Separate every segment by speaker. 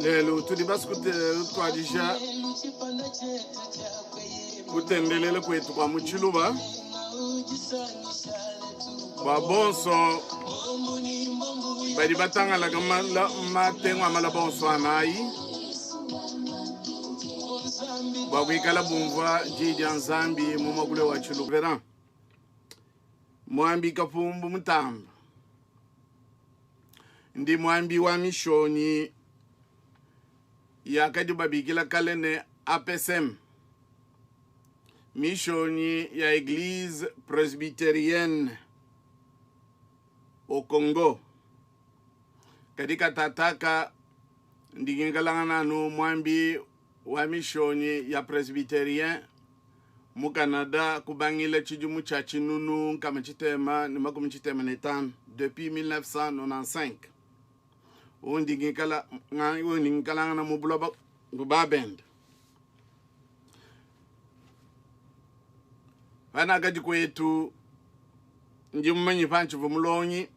Speaker 1: lelo tudi baskute twadisha kutendelele kwetu kwa muchiluba babonso badi batanga la matengwa mala bonso anayi babwikala bumva jiji anzambi mumagule wa chiluvera mwambi kapumbu mutamba ndi mwambi wa mishoni yakadi babikila kalene APSM mishoni ya Église presbyterienne au Congo kadika tataka ndigingalangana no mwambi wa mishoni ya presbyterien mu Canada kubangile chijumu cha chinunu kama chitema ni makumu chitema netan depuis 1995 undingikalangana mu buloba ngubabend vana gadi kwetu ndimumanyi panchi vumulonyi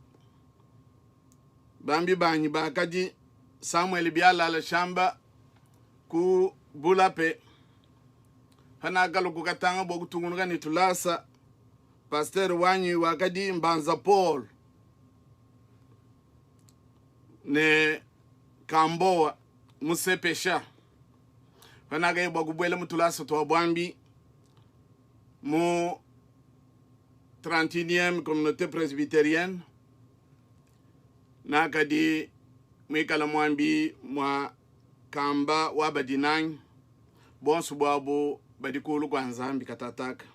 Speaker 1: bambi banyi bakadi Samuel Biala shamba ku bulape hana galo kukatanga boku tungunuga ni tulasa pasteur wanyi wakadi Mbanza Paul ne Kamboa musepesha hana gaye boku bwele mutulasa to bwambi mu 31e communauté presbytérienne nakadi mwikala mwambi mwa kamba wa badinang bonsu bwabo badikulu kwa nzambi katataka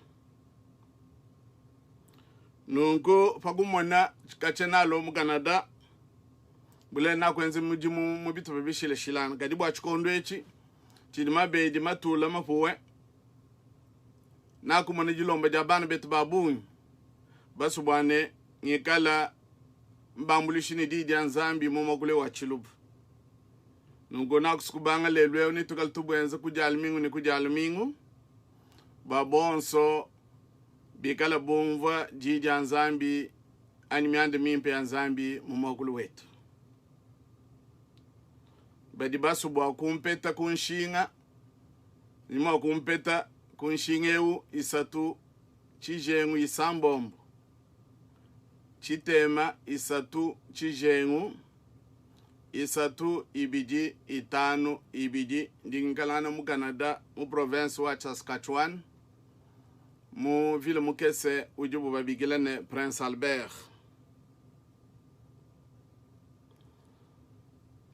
Speaker 1: nunko fagumona kachenalo mu Canada bule na kwenze mujimu mubito bishile shilana kadi bwa chikondo echi chidima bedi matula mapuwe na kumona jilomba jabana betu babunyi basu bwane ngikala mbambulishini didi anzambi momagule wa chilubu nungo na kuskubanga lelwe ni tukal tubwenza kujalmingu ni kujalmingu babonso bikala bomva jidi anzambi animiande mimpe anzambi momagule wetu badi basu bwa kumpeta kunshinga nima kumpeta kunshingeu isatu chijengu isambombo chitema isatu chijengu isatu ibidi itanu ibidi ndingalana mu Canada mu province wa Saskatchewan mu ville mukese ujubu babigilane Prince Albert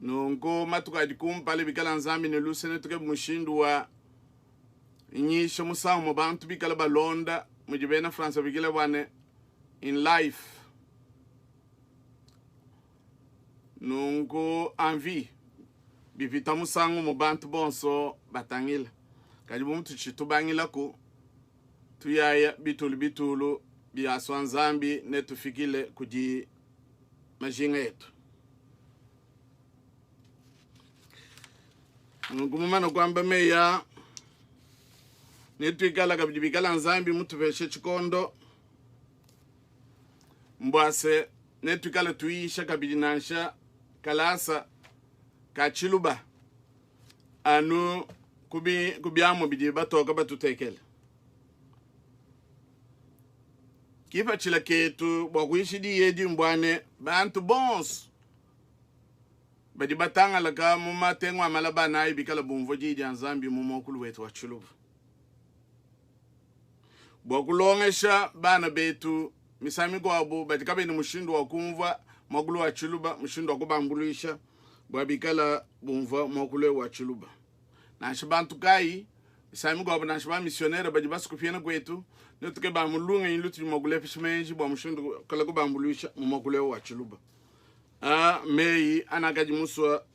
Speaker 1: nongo matuka dikumpale bikala nzambi ne lusene tuke mushindu wa nyisho musawo mu bantu bikala balonda mujibena France bigile bwane in life nungo envie bivita musango mu bantu bonso batangila kadi mutu chitubangila ko tuyaya bitulu biaswa nzambi netufikile kuji majinga yetu nungo mumana kwamba meya netuikala kabijibikala nzambi mutu veshe chikondo mbwase netuikala tuisha kabijinansha kalasa kachiluba anu kubiamo bidi batoka batutekele kifa chila ketu bwakuishi di yedi mbwane bantu bons badi batanga laka mumatengwa malabana ibikala bumvo jidi anzambi mumokulu wetu wa chiluba bwakulongesha bana betu misami kwabo badi kabeni mushindu wa kumva magulu wa chiluba mushindu wa kubambulisha bwabikala bumva magulu wa chiluba na shibantu kai misami kwabo na shiba missionnaire badi basikufiana kwetu netuke ba mulunga ilutu magulu fishmenji bwa mushindu kala kubambulisha magulu wa chiluba mei anagaji muswa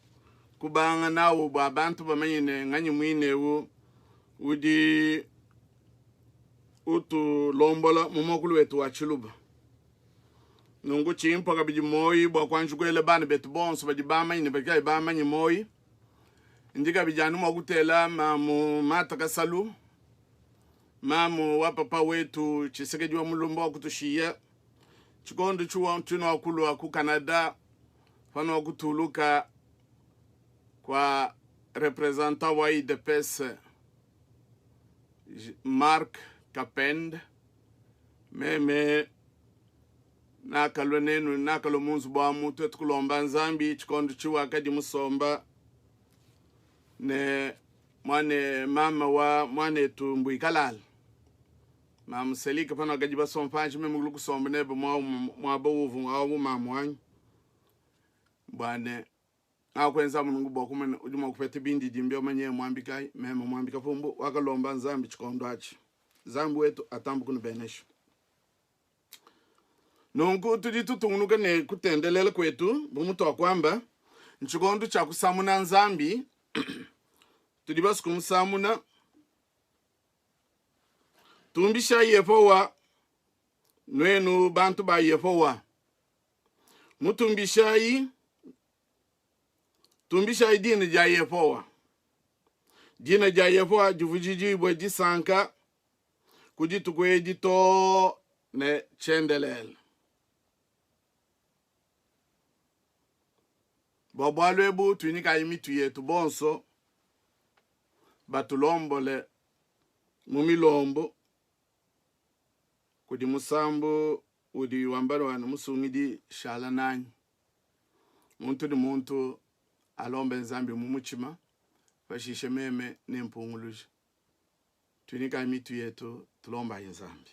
Speaker 1: kubanga nawo bwa bantu bamanyine nganyi mwinewu udi utu lombola mumokulu wetu wa chiluba nungu chimpo kabiji moi bwa kwanjukwele bana betu bonso badi bamanyi bakai bamanyi moi ndika bijanu mwakutela mamu mataka salu mamu wa papa wetu chisekeji wa mulumbo wa kutushia chikondo chuwa mtuno wakulu wa ku Canada fano wa kutuluka kwa representant wa IDPS Mark Kapend meme nakalo nenu nakalo munzu bwa mutu etukulomba nzambi chikondo chiwaka di musomba ne mwane mama wa mwane tumbu ikalal mama selika pana gajiba sompanchi meme gluku somba nebe mwa bawu awu mama wanyu bwane akwenza mungu bokumene ujuma kupete bindi dimbyo manye mwambikai meme mwambika pumbu wakalomba nzambi chikondo achi zambu wetu atambu kuno benesho nonku tudi tutungnuka ne kutendelela kwetu bumuto kwamba nchikondo cha kusamuna nzambi tudi basukumusamuna tumbisha yefowa nwenu bantu ba yefowa mutumbisha dini ja yefowa dina ja yefowa juvujiji bwe disanka kujitu kwe dito ne chendelel bobwalwebu tuinika imitu yetu bonso batulombole mumilombo kudi musambo udi wambaro wana musungidi shala nanyi muntu di muntu alombe nzambi mumuchima fashishe meme nempunguluji tuinika imitu yetu tulomba ye nzambi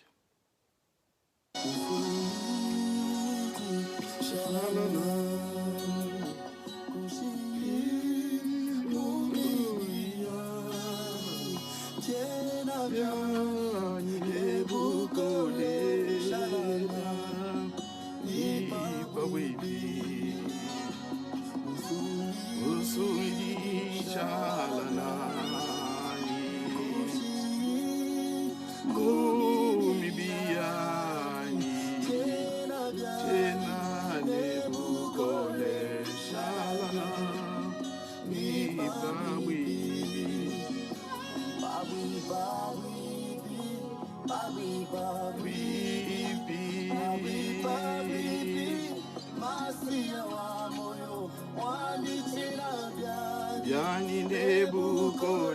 Speaker 1: Yani nebukole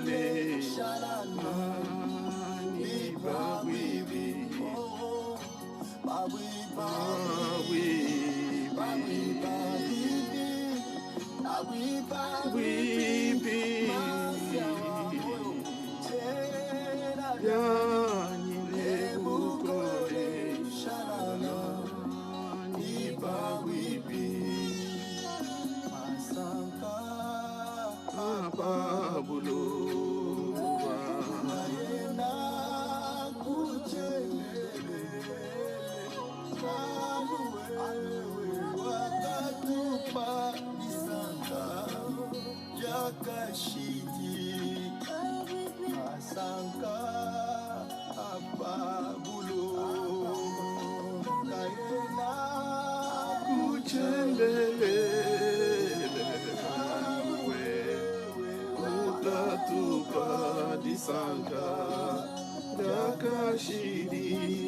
Speaker 1: nani bawibi Sanka dakashidi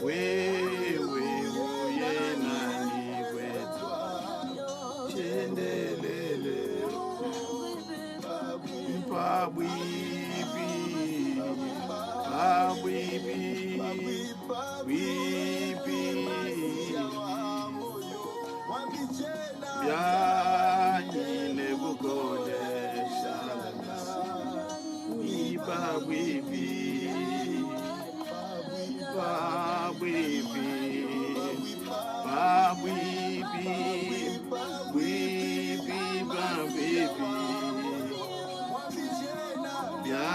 Speaker 1: wewe uyena niwetu chendelele pabwibi byanyine bukodesha pabwibi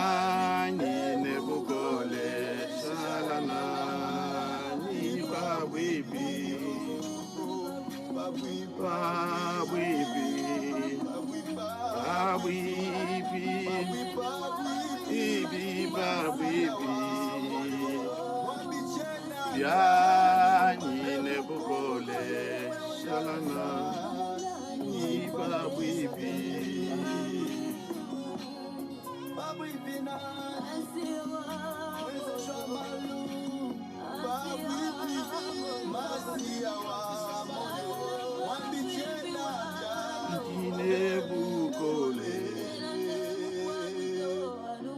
Speaker 1: byanyine bukodesha byanyine bukole shalana ibabwibi babwibina shamalu babwibi masiyawa wambichela ine bukole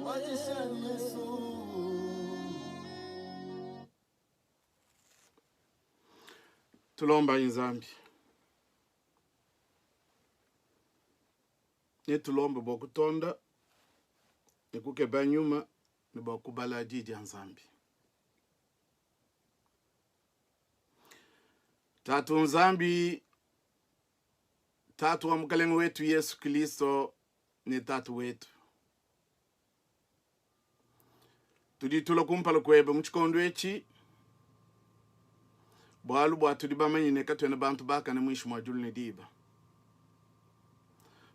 Speaker 1: watisanisu. Tulomba inzambi netulomba bokutonda nekukeba nyuma nebakubala didi ya nzambi. Tatu nzambi, tatu wa mkalengo wetu Yesu Kristo ni tatu wetu. Tuditula kumpala kwebe mchikondo echi bwalu bwatu dibamanyi nekatwene bantu baka ne mwishu mwajulu ne diba.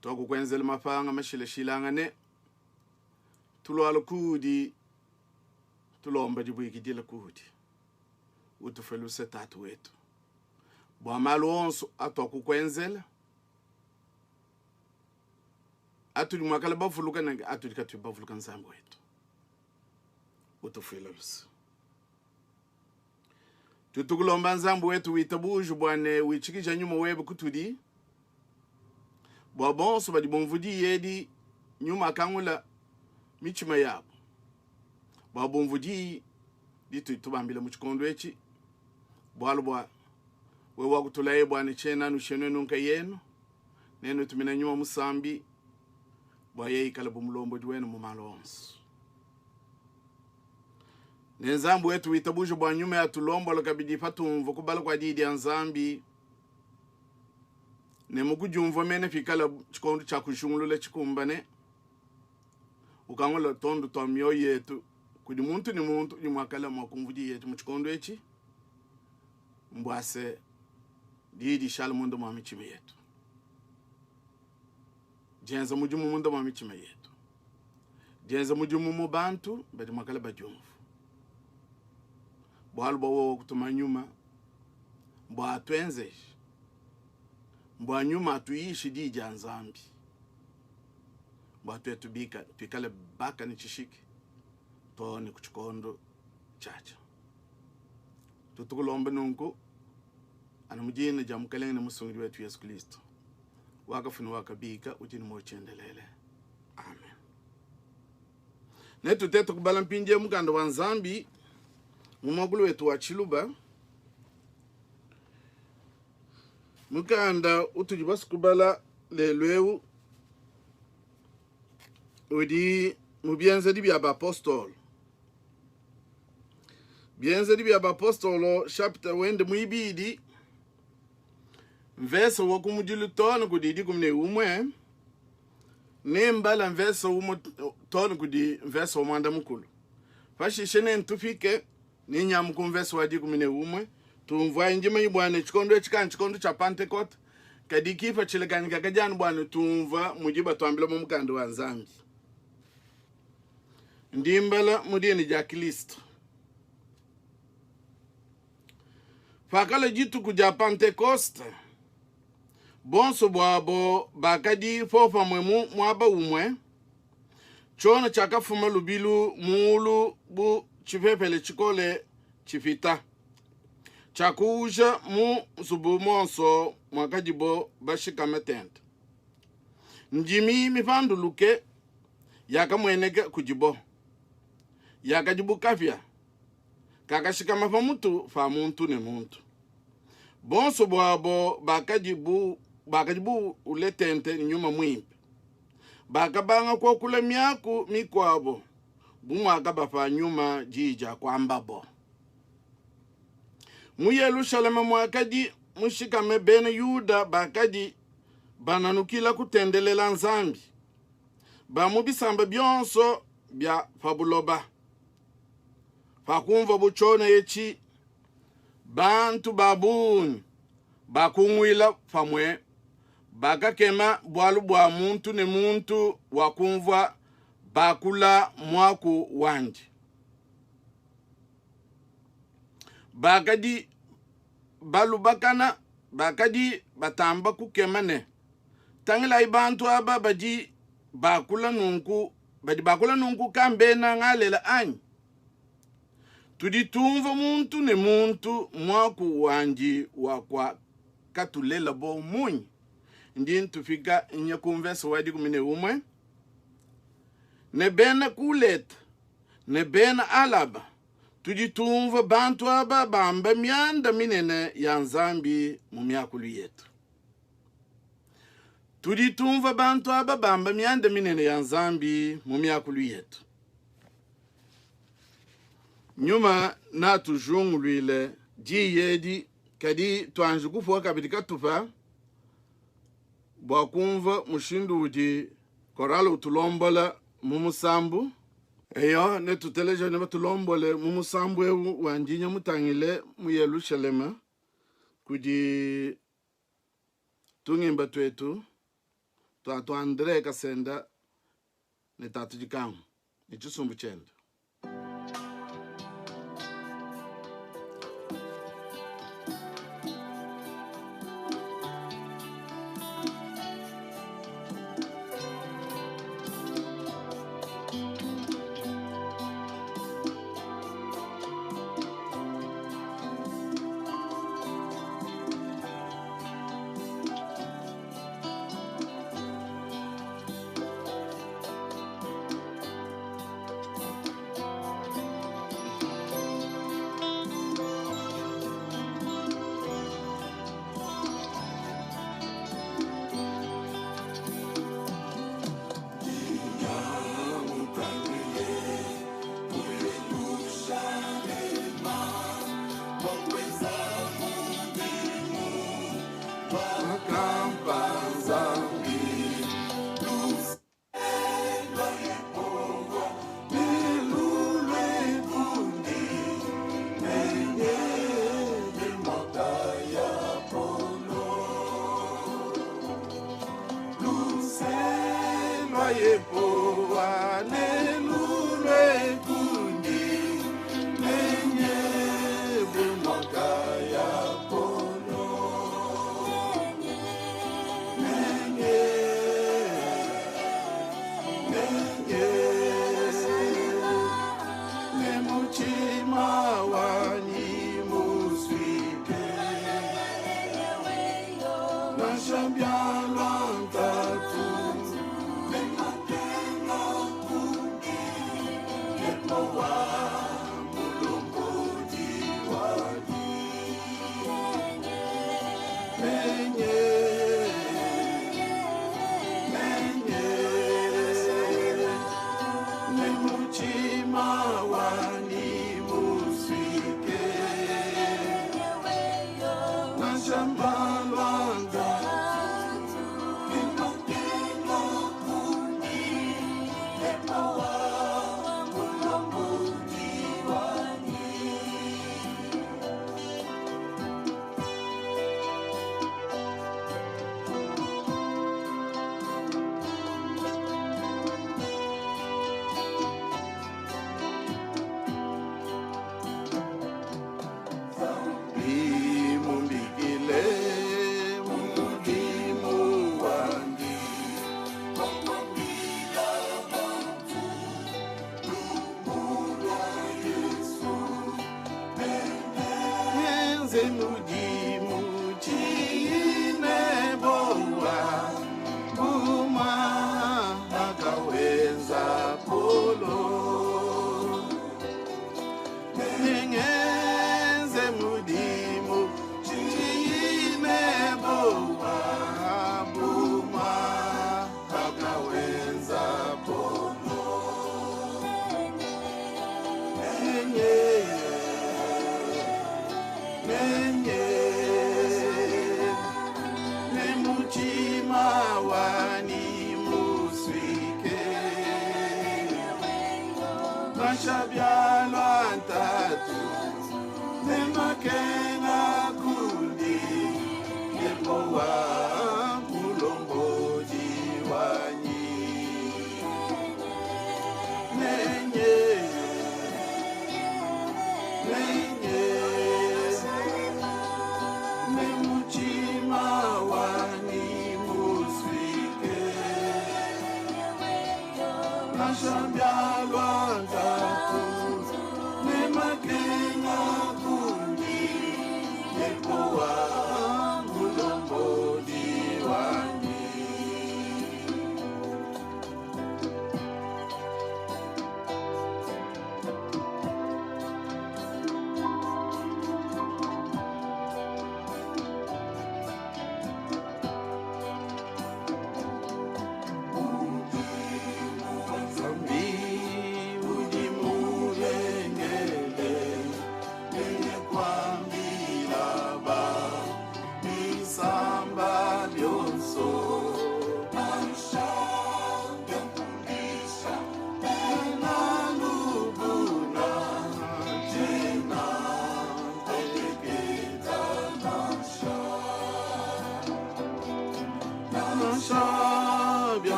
Speaker 1: Toku kwenzele mafanga mashile shilanga ne tulwalo kudi tulomba jibuiki dila kudi utufelu se tatu wetu bwa malu onsu atoku kwenzele atuli mwakala bafuluka na atuli katwi bafuluka nzambu wetu utufelu se tutukulomba nzambu wetu witabuju bwane wichikija nyuma webe kutudi bwa bonso badi bonvudi yedi nyuma kangula michima yabo bwa bonvudi ditu tubambila muchikondo echi bwalu bwa wewa kutulaye bwane chena nusheno nunka yenu nenu tumina nyuma musambi bwa yei kala bumulombo duwenu mumalonsu. Nenzambu wetu witabuju bwa nyuma ya tulombo lokabidi patumvu kubala kwa didi ya nzambi ne mukujumvo mene fikala chikondo cha kushungulule chikumbane ukangola tondo to myo yetu kudi muntu ni muntu ni mwakala mwakumvudi yetu mchikondo echi mbwase didi shala mundo mwa michime yetu jenza mujumu mundo mwa michime yetu jenza mujumu mubantu badi mwakala bajumvu bwalu bawo kutuma nyuma mbwa twenze mbwa nyuma tuishi dija nzambi mbwa tuetubika tukale baka ni chishiki to ni kuchikondo chacha tutukulomba nunku anamujina jamukalenge na musungiri wetu Yesu Kristo wakafuna wakabika ujini mochendelele. Amen. Netu tetu kubala mpinje mukanda wa nzambi mumagulu wetu wa Chiluba mukanda utujibasi kubala lelweu udi mubienze dibi abapostol bienze dibi abapostolo chapter wende muibidi mveso wakumujilu tono kudidi kumne umwe nembala mveso umo tono kudi mveso umanda mukulu fashi shene ntufike ninyamu kumveso wadi kumne umwe tumvwa njima yibwane chikondo chikani chikondo cha Pentecost kadikifa chilekani kakajani bwane tumva mujiba tuambila mumukando wa nzambi ndimbala mudini ja Kristo fakala jitu kuja Pentecost bonso bwabo bakadi fofa mwemu mwaba umwe chona chakafuma lubilu mulu bu chifepele chikole chifita chakuja mu subu monso mwakajibo bashika metente njimi mifanduluke yaka mweneke kujibo yakajibu kafya kakashika mafa mutu fa muntu ne muntu bonso bwabo bakajibu uletente nyuma mwimpi bakabanga kwa kula myaku mikwabo bumwaka bafa nyuma jija kwambabo mu Yerusalema mwakadi mushikame bene Yuda bakadi bananukila kutendelela nzambi bamubisamba byonso bya fabuloba fakumva buchone yechi bantu babuni bakungwila famwe bakakema bwalu bwa muntu ne muntu wakumva bakula mwaku wanje bakadi balubakana bakadi batamba kukemane tangila ibantu aba badi bakula nunku kambena ngalela anyi tuditumva muntu ne muntu mwaku wanji wakwa katulela bo munyi ndi tufika nyakumvesa wadi kumine umwe ne bena kuleta ne bena alaba tuditumva bantu aba bamba myanda minene ya nzambi mu myakulu yetu tuditumva bantu aba bamba myanda minene ya nzambi mu myakulu yetu nyuma na tujungulwile ji yedi kadi tuanji kufuwa kabidi katufa bwakumva mushindu udi korala utulombola mumusambu eyo ne tuteleja ne batulombole mumusambu ewu wanjinya mutangile mu Yerusalema kudi tungimba twetu tuatu Andre Kasenda ne tatu jikamu ne chusumbu chenda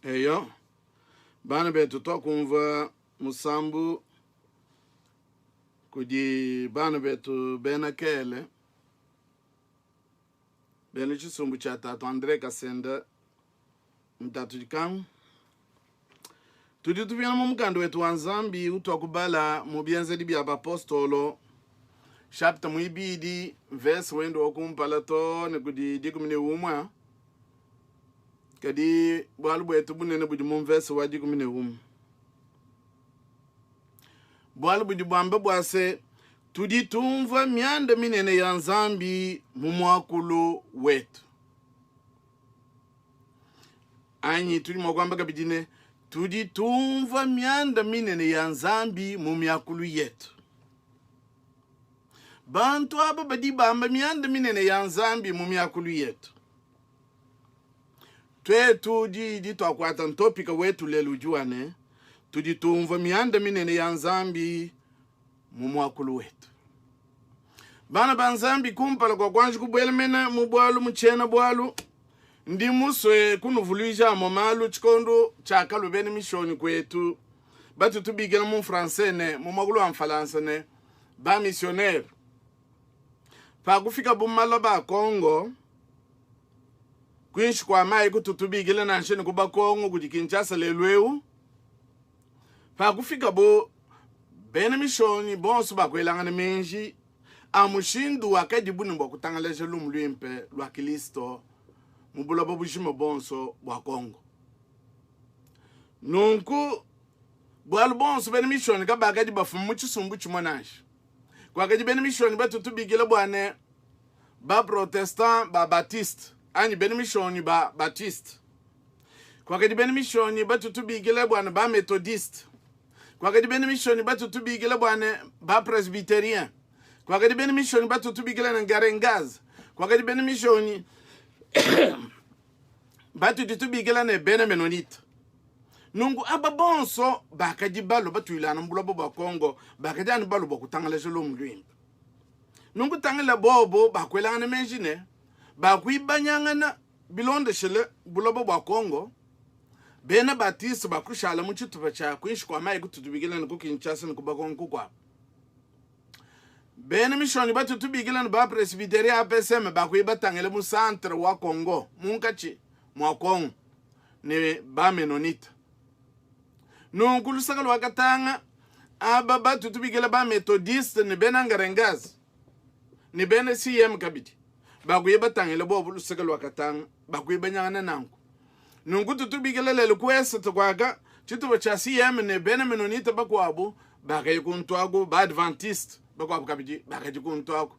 Speaker 1: Eyo, bana betu tokumva musambu kudi bana betu bena kele bena chisumbu cha tatu Andre Kasenda mtatu jikamu tudi tuvyana mumukando wetu wanzambi utokubala mubienze dibi abapostolo chapter muibidi verse wendo okumpala to ne kudi dikumine umwa kadi bwalu bwetu bunene budi mumvese wadi kumine bwalu budi bwambe bwase tudi tumva myanda minene ya nzambi mumwakulu wetu anyi tudi mwagwamba kabidine tudi tumva myanda minene ya nzambi mumyakulu yetu bantu aba badi bamba myanda minene ya nzambi mumyakulu yetu twetu di twakwata ntopika wetu lelu juane tudi tumva myanda minene ya nzambi mumwakulu wetu bana banzambi kumpala kwa kwanji kubwele mena mubwalu mchena bwalu ndi muswe kunuvuluisha momalu chikondo chaka lubeni mishoni kwetu batu tubigela mu français ne mu magulu wa mfalansa ne ba missionnaire pa kufika bumalo ba Congo kwinshi kwa mai kututubigela na nsheni kuba Congo kujikinchasa lelweu pa kufika bo bene mishoni bonso bakwelangana menji amushindu wakadibuni mbo kutangalesha lumlwimpe lwa Kristo mubulobo bushimo bonso bwa Congo nunku bwalu bonso bene mishoni kabagadi bafumu chisumbu chimonashi kwakadi bene mishoni batutubigela bwane ba protestant ba baptiste ani bene mishoni ba baptiste kwakadi bene mishoni batutubigela bwane ba methodiste kwakadi bene mishoni batutubigela bwane ba presbyterien kwakadi bene mishoni batutubigela na garengaz kwakadi bene mishoni batutubigela ne bene menonite nungu aba bonso bakadi balo batuilana mbulobo ba Congo bakadi ani balo bakutangalesha lomlwimba nungu tangela bobo bakwelana menjine bakuibanyangana bilonde shele bulobo ba Congo bena batiste bakushala mu chitupa cha kwinshi kwa mai kutubigela na kukinchasa kuba Congo kwa bena mishoni batutubigela na ba presbyteria APSM bakuibatangela mu centre wa Congo munkachi mwa Congo ne ba menonite nungu lusakalo wakatanga aba batutubigela ba methodiste ne benangarengaz ne bena CM kabiti bakuibatangela bobo lusakalo wakatanga bakuibanyangana nangu nungu tutubigela lele kwesa tukwaga chituba cha CM ne bena menonite bakwabu bakayikuntwago ba adventiste bakwabu kabiji bakayikuntwago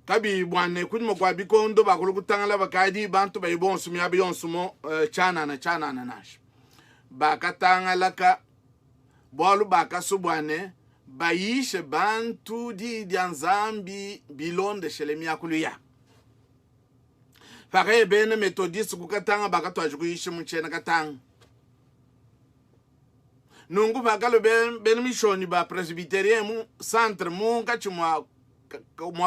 Speaker 1: kabi bwane kunimo kwa bikondo bakulukutangala bakadi bantu bayibonsu myabiyonsumo chana na nash bakatangala ka bolu bakasubwane bayishe bantu di nzambi bilonde shele myakuluya fakaye bene methodiste kukatanga bakatwaje kuyishe muchena katanga nungu bakalo bene mishoni ba presbyterien mu centre mu kachi mwa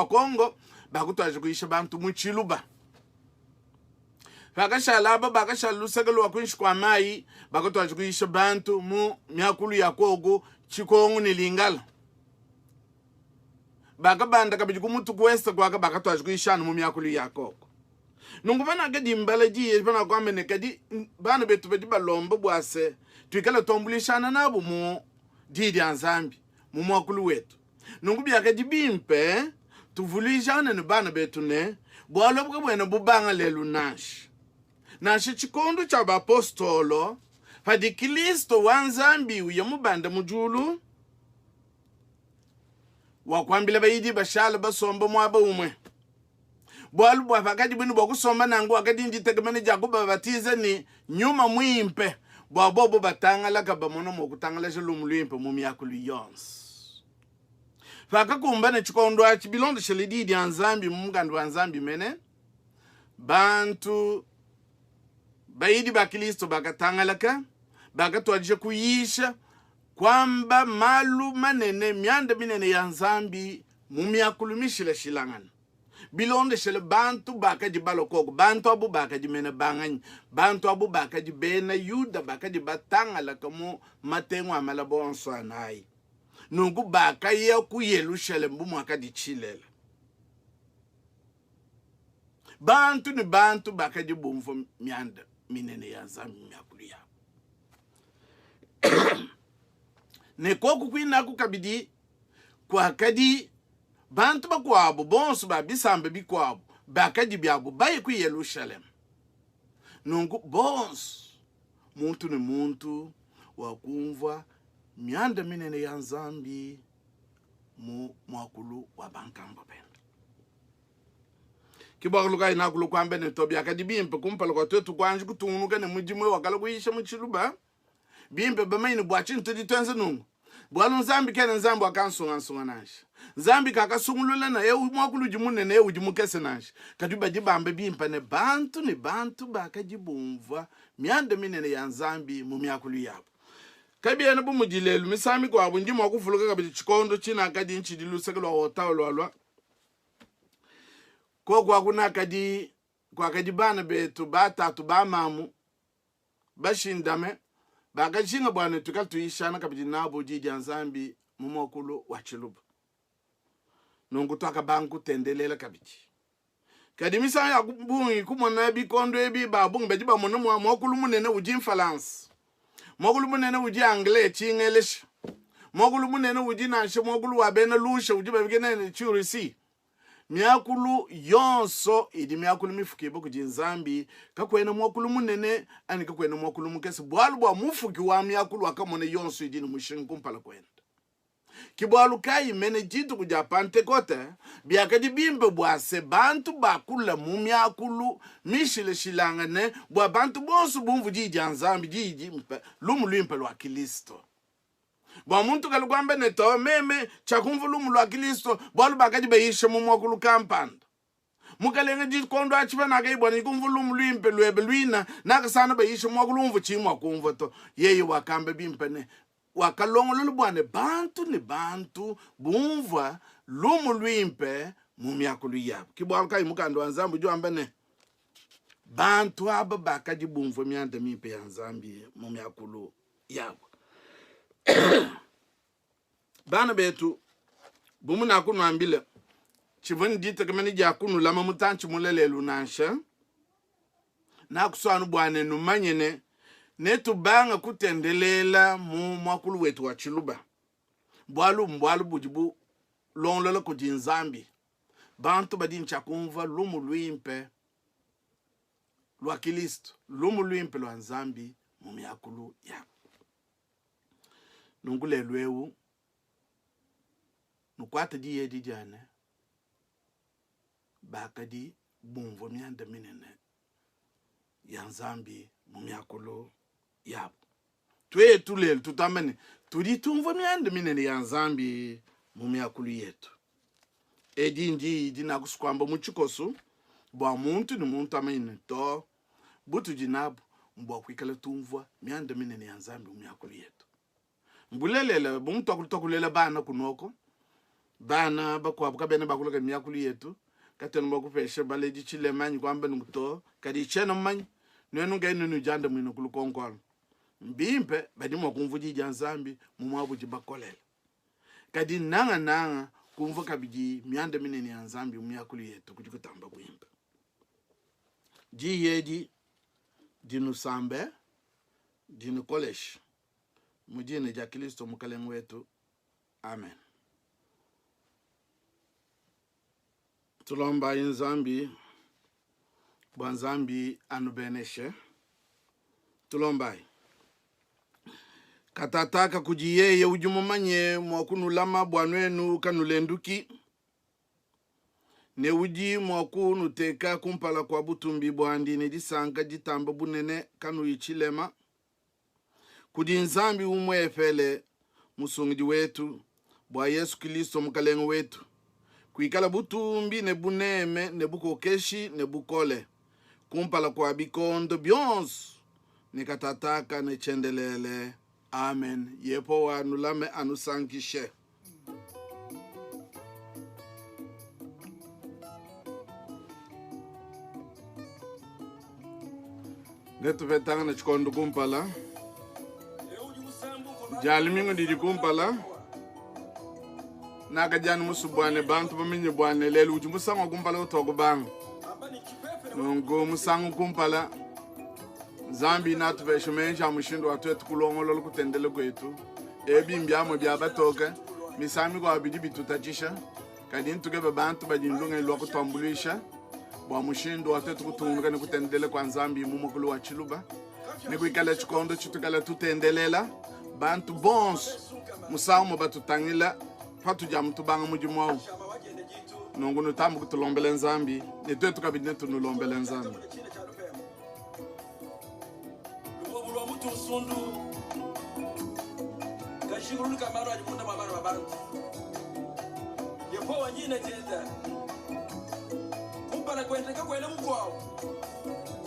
Speaker 1: Congo bakutwaje kuyishe bantu muchiluba fakashalaba bakashalusakalo wakwinshi kwa mai bakutwaje kuyishe bantu mu myakulu ya Kongo chikongo ni Lingala bakabanda kabiji kumutu kwesta kwaka bakatwaje kuyishana mu myakulu ya Kongo nungu bana kadi mbalaji bana kwamene kadi bana betu bedi balombo bwase twikala tombulishana nabo mu didi anzambi mu mwakulu wetu nungu byakadi bimpe tuvulishana ne bana betu ne bwalo bwena bubanga lelu nashi chikondo cha bapostolo fadi Kristo wanzambi uye mubanda mujulu wakwambila bayidi bashala basomba mwaba umwe bwalu bwafakadi bwinu bwakusomba nangu wakadi njitegemene jakuba batize ni nyuma mwimpe bwabobo batangala kabamono mokutangala lumulwimpe mumyakulu yonse fakakumba ne chikondo achi bilondo shelididi anzambi mumgandu wanzambi mene bantu bayidi ba Kristo bakatangalaka bakatwaje kuyisha kwamba malu manene myanda minene ya nzambi mumyakulu mishile shilangana bilonde shele bantu bakaji balokoko bantu abu bakaji mena banganyi bantu abu bakaji bena yuda bakaji batangalaka mu matengo amala bonso anayi nungu bakaya ku Yerusalemu mwakadi chilela bantu ni bantu bakaji bumvo myanda minene ya nzambi myakulu ya ne koku kwina kukabidi kwa kadi bantu bakwabo bonso babisambe bikwabo bakadi byabo baye ku Yerusalemu nungu bonso muntu ni muntu wakumva myanda minene ya nzambi mu mwakulu wa bankamba pena kibwaluka inakulu kwambe ne tobya kadi bimpe kumpala kwa twetu kwanje kutunuka ne mujimwe wakala kuyisha muchiluba bimpe bamaini bwachi ntudi twenze nungu bwalu nzambi kene nzambi wakansunga nashi nzambi kakasungulula na mwakulu jimune ne ujimukese nashi kadi bajibambe bimpe ne bantu bakajibumva myanda minene ya nzambi mu myakulu yabo kabiyana bumujilelu misami kwa bunjimo wakufuluka kabili chikondo china kadi nchidilu sekelo wotawalwa kwa kuna kadi kwa kajibana betu batatu ba mamu bashindame bakashinga bwana tukatuishana kabidi nabo jiji Nzambi mumokulu wa Chiluba nungu twaka banku tendelela kabidi kadimisa ya bungi kumona bikondo ebi babungi bejiba mono mokulu munene uji Mfalansa mokulu munene uji Anglais chingelish mokulu munene uji nanshe mokulu wabena lusha uji babigene churisi miakulu yonso idi miakulu mifukibo kuji Nzambi kakwena mokulu munene ani kakwena mokulu mukesi bwalu bwa mufuki wa miakulu akamone yonso idi mushingu mpala kwenda kibwalu kai mene jitu kuja Pentecote biakadi bimbe bwase bantu bakula mu miakulu mishile shilangane bwa bantu bonsu bumvu jiji Nzambi jiji lumu lwimpe lwa Kristo bwa muntu kalugwambe neto meme chakumvu lumu lwa Kristo bwalu bakadi beishe mu mwakulu kampanda mukalenge jiji kondo achipa naka ibwa nikumvu lumu lwimpe lwebe lwina naka sana beishe mwakulu mvu chimwa kumvu to yeye wakambe bimpene wakalongololo bwane bantu ni bantu bumva lumu lwimpe mu miakulu yabo kibwalu kai mukando Nzambi jo ambene bantu aba bakaji bumva myanda mipe ya Nzambi mu miakulu yabo bana betu bumuna kunu ambile chivani dita kamani jakunu lama mutanchi mulelelu nansha na kuswanu bwane numanyene netu banga kutendelela mu mwakulu wetu wa Chiluba mbwalu bujibu longlola kuji Nzambi bantu badini chakumva lumu lwimpe lwa Kristo lumu lwimpe lwa Nzambi mu miakulu yabo nungulelwewu nukwata di yedi jane bakadi bumvo myanda minene ya Nzambi mu miakulu yabo tuye tulelu tutamene tudi tumvo myanda minene ya Nzambi mu miakulu yetu edinji dina kusikwamba muchikosu bwa muntu ni muntu amene to butu jinabu mbwa kwikala tumva myanda minene ya Nzambi mu miakulu yetu mbulelele bumuntu akutokulela bana kunoko bana bakwabuka bene bakulaga miakulu yetu kateno bakupeshe baleji chile manyi kwamba nukuto kadi cheno manyi nenu ngene nujanda mwino kulukonkolo mbimpe badimo kumvuji Nzambi mu mwabuji bakolela kadi nanga kumva kabiji myanda minene ya Nzambi mu miakulu yetu kujikutamba kuimba ji yedi dinu sambe dinu kolesh mujine ja Kristo mukalengu wetu amen tulomba Nzambi bwa Nzambi anubeneshe tulomba katataka kujiyeye ujumumanye mwakunulama bwanwenu kanulenduki ne uji mwakunu teka kumpala kwa butumbi bwandi ne disanga jitamba bunene kanu ichilema kudi Nzambi umwefele musungidi wetu bwa Yesu Kristo mukalengu wetu kuikala butumbi ne buneme ne bukokeshi ne bukole kumpala kwa bikondo byonso ne katataka ne chendelele amen yepo wa nulame anusankishe netu vetanga na chikondo kumpala jalimingo didi kumpala naga jani musubwane bantu baminye bwane lelu uji musango kumpala utogo bang nungu musango kumpala Nzambi natu veshumenja mushindo watu etu kulongolo kutendele kwetu ebi mbiamo bia batoke misami kwa bidi bitutachisha kadi ntugebe bantu bajinlunga ilo kutambulisha bwa mushindo watu etu kutunga ni kutendele kwa Nzambi mumukulu wa Chiluba ni kuikala chikondo chutukala tutendelela bantu bons musamu batutangila patu jamu tubanga mujimwao nungu nutambu kutulombele Nzambi netu kabinetu nulombele Nzambi
Speaker 2: sundu kashiguru kamaro ajimunda mabaro babantu yepo wanyine teta kumpana kwendeka kwene mkwao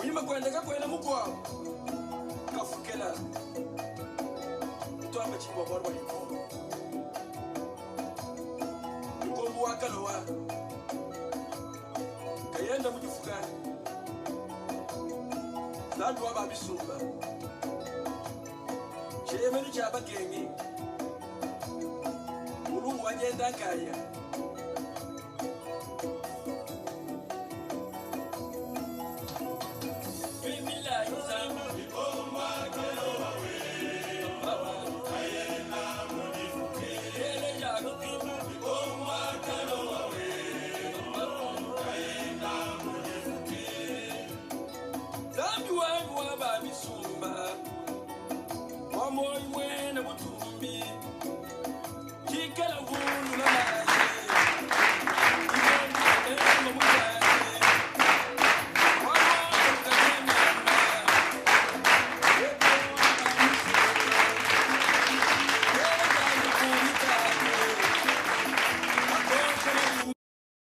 Speaker 2: uyima kwendeka kwene mkwao kafukela twamba chimbo boro walipo yukombu wakalowa kayenda mujifukani Zandu waba bisumba Chemeni chaba kengi Mulungu wajenda kaya Mimila yuzamu Oma kelo wawe Ayena mudifuke Ele jago kimu Oma kelo wawe Ayena mudifuke Zandu wangu waba bisumba Omo